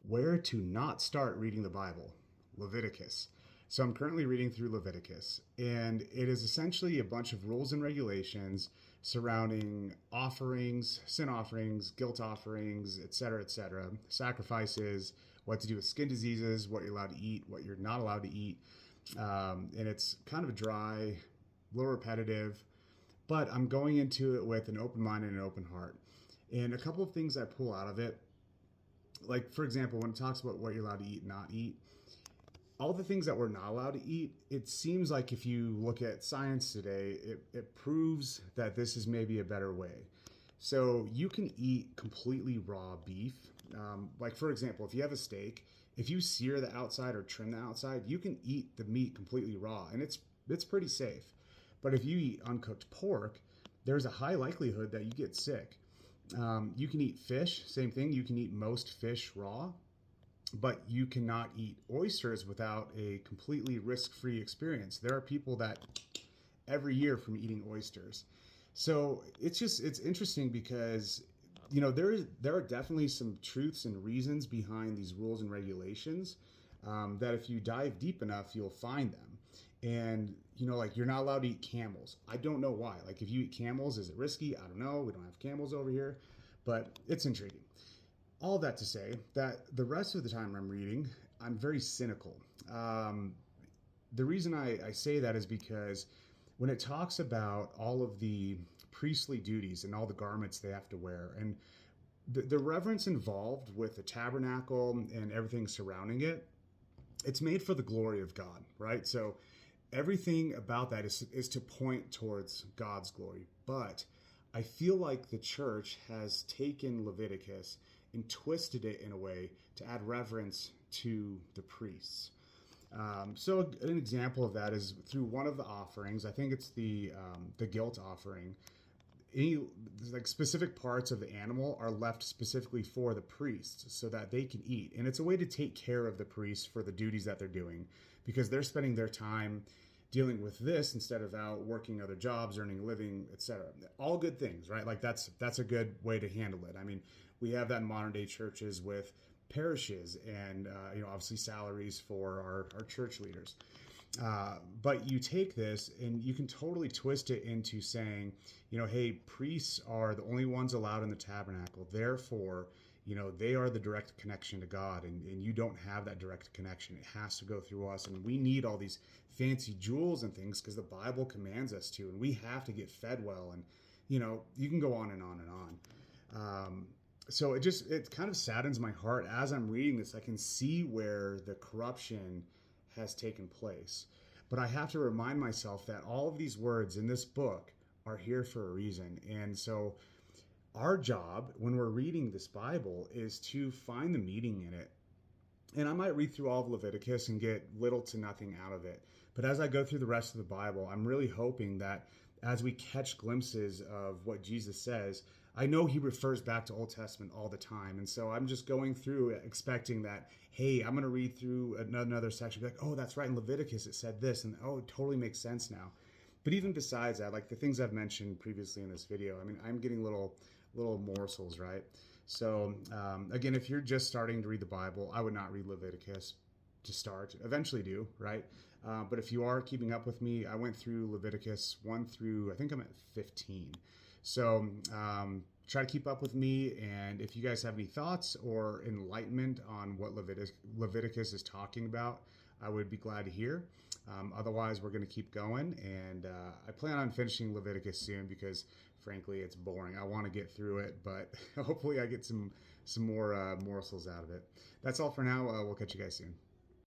Where to not start reading the Bible, Leviticus. So I'm currently reading through Leviticus, and it is essentially a bunch of rules and regulations surrounding offerings, sin offerings, guilt offerings, etc., sacrifices, what to do with skin diseases, what you're allowed to eat, what you're not allowed to eat. And it's kind of dry, a little repetitive, but I'm going into it with an open mind and an open heart. And a couple of things I pull out of it, like for example, when it talks about what you're allowed to eat and not eat, all the things that we're not allowed to eat, it seems like if you look at science today, it proves that this is maybe a better way. So you can eat completely raw beef. Like for example, if you have a steak, if you sear the outside or trim the outside, you can eat the meat completely raw, and it's pretty safe. But if you eat uncooked pork, there's a high likelihood that you get sick. You can eat fish, same thing. You can eat most fish raw, but you cannot eat oysters without a completely risk-free experience. There are people that every year from eating oysters. So it's interesting because there are definitely some truths and reasons behind these rules and regulations that if you dive deep enough, you'll find them. And like you're not allowed to eat camels. I don't know why. Like if you eat camels, is it risky? I don't know. We don't have camels over here, but it's intriguing. All that to say that the rest of the time I'm reading, I'm very cynical. The reason I say that is because when it talks about all of the priestly duties and all the garments they have to wear and the reverence involved with the tabernacle and everything surrounding it, it's made for the glory of God, right? So everything about that is to point towards God's glory. But I feel like the church has taken Leviticus and twisted it in a way to add reverence to the priests. So an example of that is through one of the offerings. I think it's the guilt offering. Any like specific parts of the animal are left specifically for the priests so that they can eat, and it's a way to take care of the priests for the duties that they're doing because they're spending their time dealing with this instead of out working other jobs, earning a living, etc. All good things, right? Like that's a good way to handle it. I mean, we have that in modern day churches with parishes and obviously salaries for our church leaders. But you take this and you can totally twist it into saying, hey, priests are the only ones allowed in the tabernacle. Therefore, they are the direct connection to God, and you don't have that direct connection. It has to go through us, and we need all these fancy jewels and things because the Bible commands us to, and we have to get fed well, and you can go on and on and on. So it kind of saddens my heart as I'm reading this. I can see where the corruption has taken place, but I have to remind myself that all of these words in this book are here for a reason. And so our job when we're reading this Bible is to find the meaning in it. And I might read through all of Leviticus and get little to nothing out of it. But as I go through the rest of the Bible, I'm really hoping that as we catch glimpses of what Jesus says, I know he refers back to Old Testament all the time. And so I'm just going through expecting that, hey, I'm going to read through another section, be like, oh, that's right, in Leviticus it said this, and oh, it totally makes sense now. But even besides that, like the things I've mentioned previously in this video, I mean, I'm getting little morsels, right? So again, if you're just starting to read the Bible, I would not read Leviticus to start. Eventually do, right? But if you are keeping up with me, I went through Leviticus 1 through, I think I'm at 15. So try to keep up with me, and if you guys have any thoughts or enlightenment on what Leviticus is talking about, I would be glad to hear. Otherwise, we're going to keep going, and I plan on finishing Leviticus soon because, frankly, it's boring. I want to get through it, but hopefully I get some more morsels out of it. That's all for now. We'll catch you guys soon.